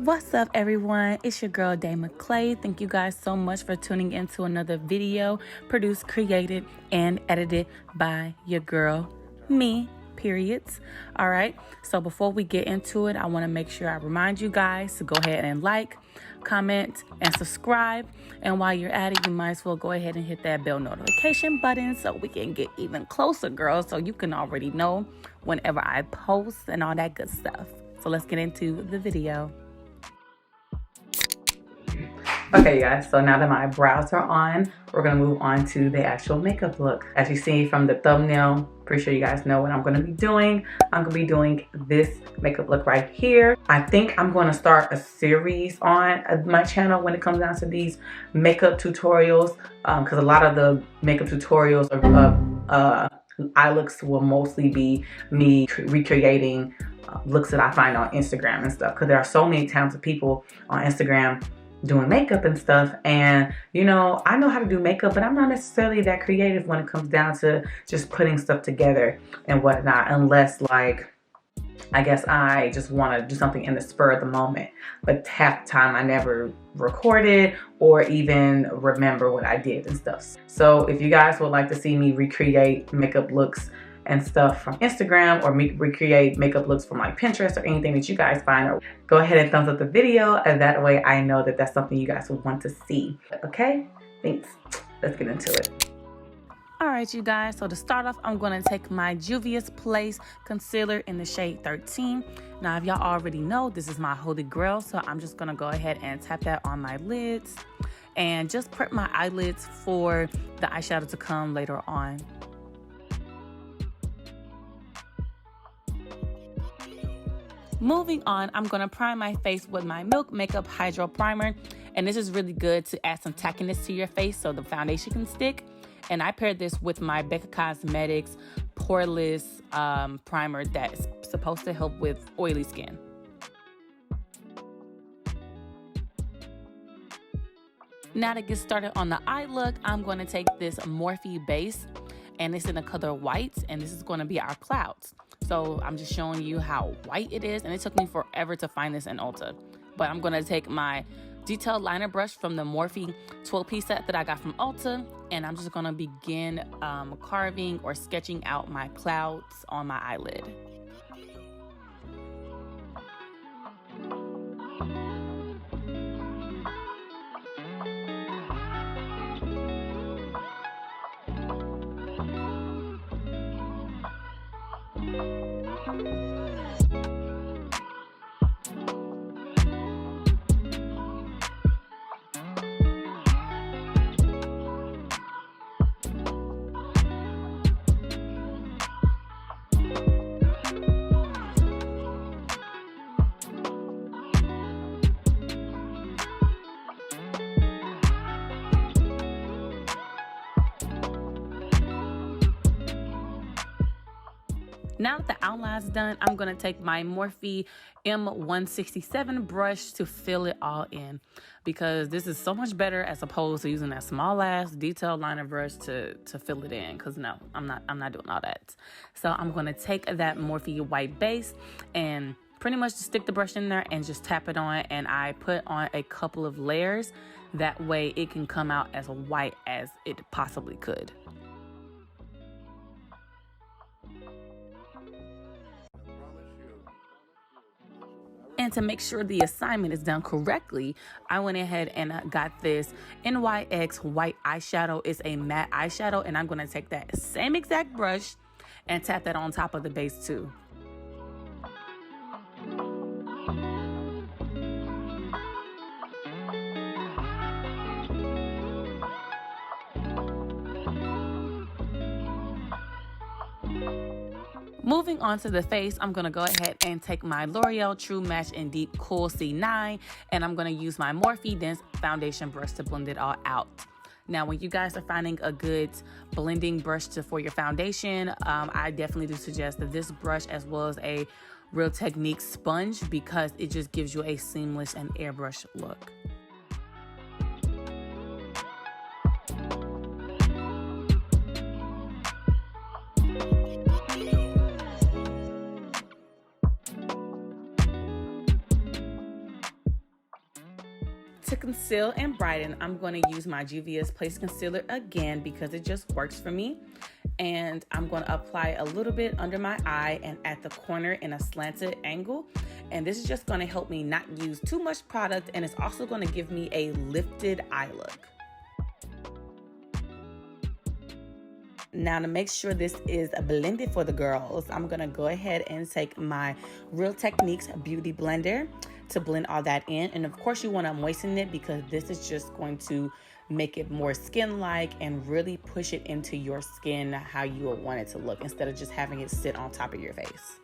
What's up, everyone? It's your girl Dama Clay. Thank you guys so much for tuning into another video produced, created, and edited by your girl, me, periods. All right, so before we get into it, I want to make sure I remind you guys to go ahead and like, comment, and subscribe. And while you're at it, you might as well go ahead and hit that bell notification button so we can get even closer, girls, so you can already know whenever I post and all that good stuff. So let's get into the video. Okay, guys, so now that my brows are on, we're gonna move on to the actual makeup look. As you see from the thumbnail, pretty sure you guys know what I'm gonna be doing. I'm gonna be doing this makeup look right here. I think I'm gonna start a series on my channel when it comes down to these makeup tutorials, because a lot of the makeup tutorials eye looks will mostly be me recreating looks that I find on Instagram and stuff, because there are so many talented people on Instagram doing makeup and stuff. And you know, I know how to do makeup, but I'm not necessarily that creative when it comes down to just putting stuff together and whatnot, unless like I guess I just want to do something in the spur of the moment. But half the time I never recorded or even remember what I did and stuff. So if you guys would like to see me recreate makeup looks and stuff from Instagram, or recreate makeup looks from like Pinterest or anything that you guys find, go ahead and thumbs up the video, and that way I know that that's something you guys would want to see. Okay, thanks. Let's get into it. All right, you guys, so to start off, I'm going to take my Juvia's Place concealer in the shade 13. Now, if y'all already know, this is my holy grail, so I'm just going to go ahead and tap that on my lids and just prep my eyelids for the eyeshadow to come later on. Moving on, I'm going to prime my face with my Milk Makeup Hydro Primer. And this is really good to add some tackiness to your face so the foundation can stick. And I paired this with my Becca Cosmetics Poreless Primer that's supposed to help with oily skin. Now to get started on the eye look, I'm going to take this Morphe base, and it's in the color white, and this is going to be our clouds. So I'm just showing you how white it is, and it took me forever to find this in Ulta. But I'm going to take my detailed liner brush from the Morphe 12-piece set that I got from Ulta, and I'm just going to begin carving or sketching out my clouds on my eyelid. Now that the outline's done, I'm going to take my Morphe M167 brush to fill it all in, because this is so much better as opposed to using that small ass detailed liner brush to fill it in, because no, I'm not doing all that. So I'm going to take that Morphe white base and pretty much just stick the brush in there and just tap it on, and I put on a couple of layers. That way it can come out as white as it possibly could. And to make sure the assignment is done correctly, I went ahead and got this NYX white eyeshadow. It's a matte eyeshadow, and I'm going to take that same exact brush and tap that on top of the base too. Moving on to the face, I'm going to go ahead and take my L'Oreal True Match in Deep Cool C9, and I'm going to use my Morphe Dense Foundation brush to blend it all out. Now, when you guys are finding a good blending brush for your foundation, I definitely do suggest that this brush, as well as a Real Technique sponge, because it just gives you a seamless and airbrush look. To conceal and brighten, I'm going to use my Juvia's Place Concealer again because it just works for me. And I'm going to apply a little bit under my eye and at the corner in a slanted angle. And this is just going to help me not use too much product, and it's also going to give me a lifted eye look. Now, to make sure this is blended for the girls, I'm going to go ahead and take my Real Techniques Beauty Blender to blend all that in. And of course you want to moisten it because this is just going to make it more skin-like and really push it into your skin how you would want it to look instead of just having it sit on top of your face.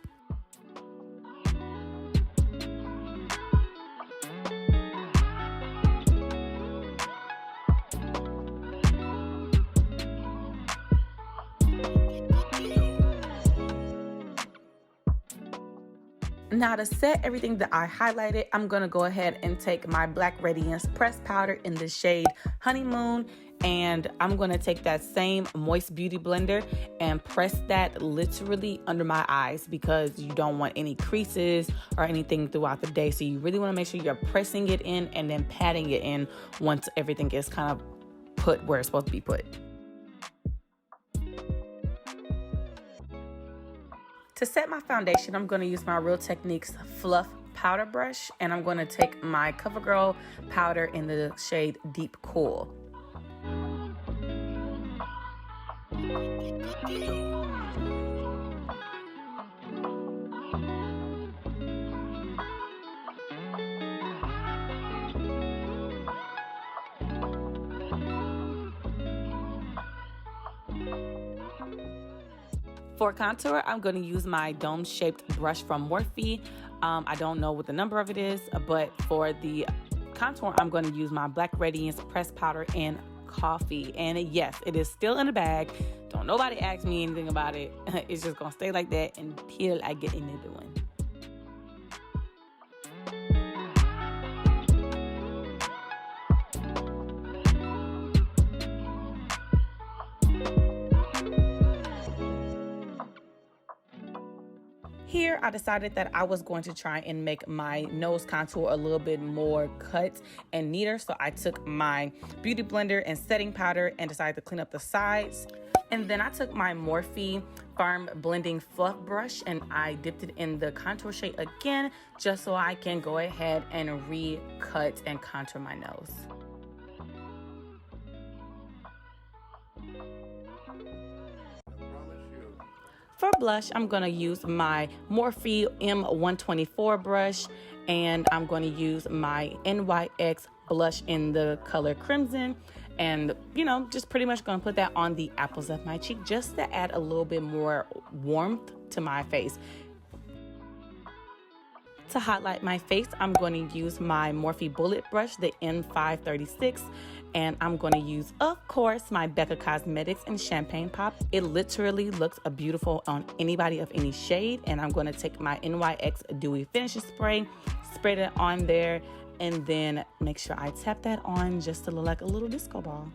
Now, to set everything that I highlighted, I'm going to go ahead and take my Black Radiance Pressed Powder in the shade Honeymoon, and I'm going to take that same Moist Beauty Blender and press that literally under my eyes because you don't want any creases or anything throughout the day. So you really want to make sure you're pressing it in and then patting it in once everything is kind of put where it's supposed to be put. To set my foundation, I'm going to use my Real Techniques Fluff Powder Brush, and I'm going to take my CoverGirl powder in the shade Deep Cool. For contour, I'm going to use my dome-shaped brush from Morphe. I don't know what the number of it is, but for the contour, I'm going to use my Black Radiance Pressed Powder in Coffee. And yes, it is still in the bag. Don't nobody ask me anything about it. It's just going to stay like that until I get in there doing. Here, I decided that I was going to try and make my nose contour a little bit more cut and neater. So I took my Beauty Blender and setting powder and decided to clean up the sides. And then I took my Morphe Firm Blending Fluff Brush and I dipped it in the contour shade again, just so I can go ahead and recut and contour my nose. For blush, I'm going to use my Morphe M124 brush, and I'm going to use my NYX blush in the color Crimson, and just pretty much going to put that on the apples of my cheek just to add a little bit more warmth to my face. To highlight my face, I'm going to use my Morphe Bullet brush, the N536, and I'm going to use, of course, my Becca Cosmetics in Champagne Pop. It literally looks beautiful on anybody of any shade, and I'm going to take my NYX Dewy Finishing Spray, spread it on there, and then make sure I tap that on just to look like a little disco ball.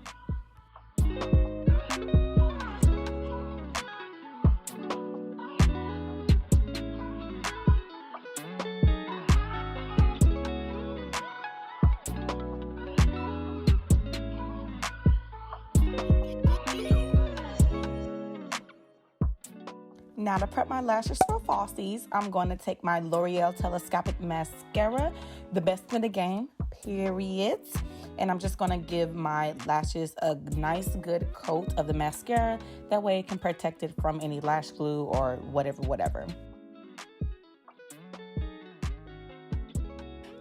Now to prep my lashes for falsies, I'm going to take my L'Oreal Telescopic Mascara, the best in the game, period. And I'm just going to give my lashes a nice good coat of the mascara. That way it can protect it from any lash glue or whatever.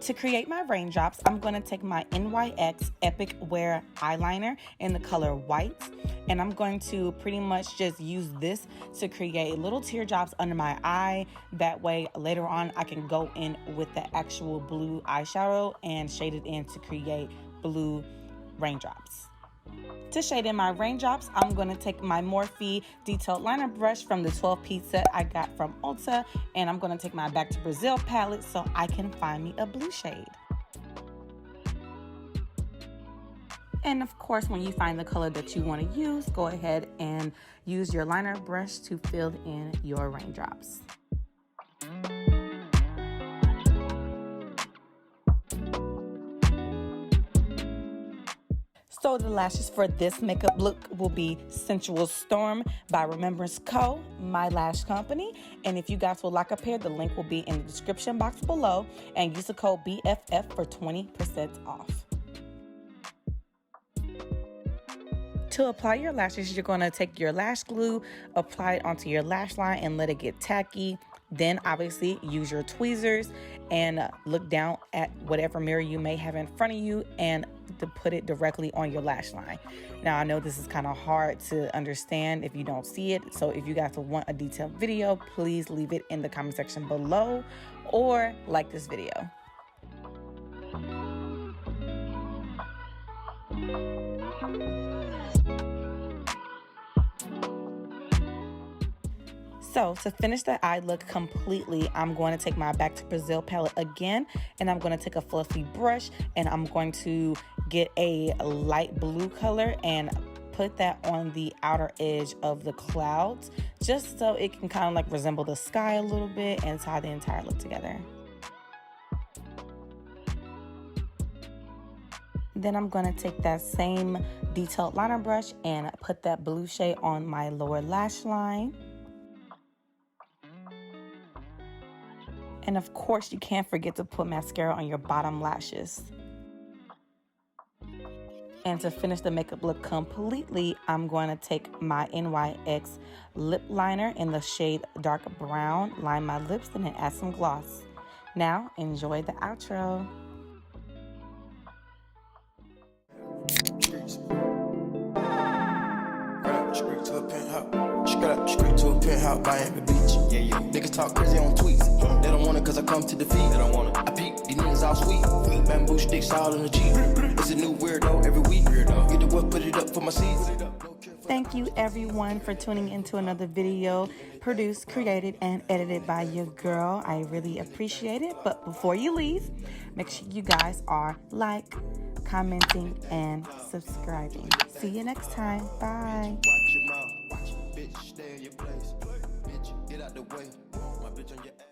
To create my raindrops, I'm going to take my NYX Epic Wear eyeliner in the color white, and I'm going to pretty much just use this to create little teardrops under my eye. That way later on I can go in with the actual blue eyeshadow and shade it in to create blue raindrops. To shade in my raindrops, I'm going to take my Morphe Detailed Liner brush from the 12-piece set I got from Ulta, and I'm going to take my Back to Brazil palette so I can find me a blue shade. And of course, when you find the color that you want to use, go ahead and use your liner brush to fill in your raindrops. So the lashes for this makeup look will be Sensual Storm by Remembrance Co., my lash company. And if you guys would like a pair, the link will be in the description box below. And use the code BFF for 20% off. To apply your lashes, you're going to take your lash glue, apply it onto your lash line, and let it get tacky. Then obviously use your tweezers and look down at whatever mirror you may have in front of you and to put it directly on your lash line. Now I know this is kind of hard to understand if you don't see it, so if you guys want a detailed video, please leave it in the comment section below or like this video. So to finish the eye look completely, I'm going to take my Back to Brazil palette again, and I'm going to take a fluffy brush, and I'm going to get a light blue color and put that on the outer edge of the clouds, just so it can kind of like resemble the sky a little bit and tie the entire look together. Then I'm going to take that same detailed liner brush and put that blue shade on my lower lash line. And of course, you can't forget to put mascara on your bottom lashes. And to finish the makeup look completely, I'm going to take my NYX lip liner in the shade dark brown, line my lips, and then add some gloss. Now, enjoy the outro. Straight to a penthouse, Miami Beach. Yeah. Niggas talk crazy on tweets. They don't want it cause I come to defeat. They don't want it. I peep, these niggas all sweet. Bamboo sticks all in the Jeep. It's a new weirdo every week. Get the what, put it up for my seeds. Thank you everyone for tuning into another video produced, created, and edited by your girl. I really appreciate it. But before you leave, make sure you guys are like, commenting, and subscribing. See you next time. Bye. Watch your mouth. Bitch, stay in your place. Bitch, get out the way. My bitch on your ass.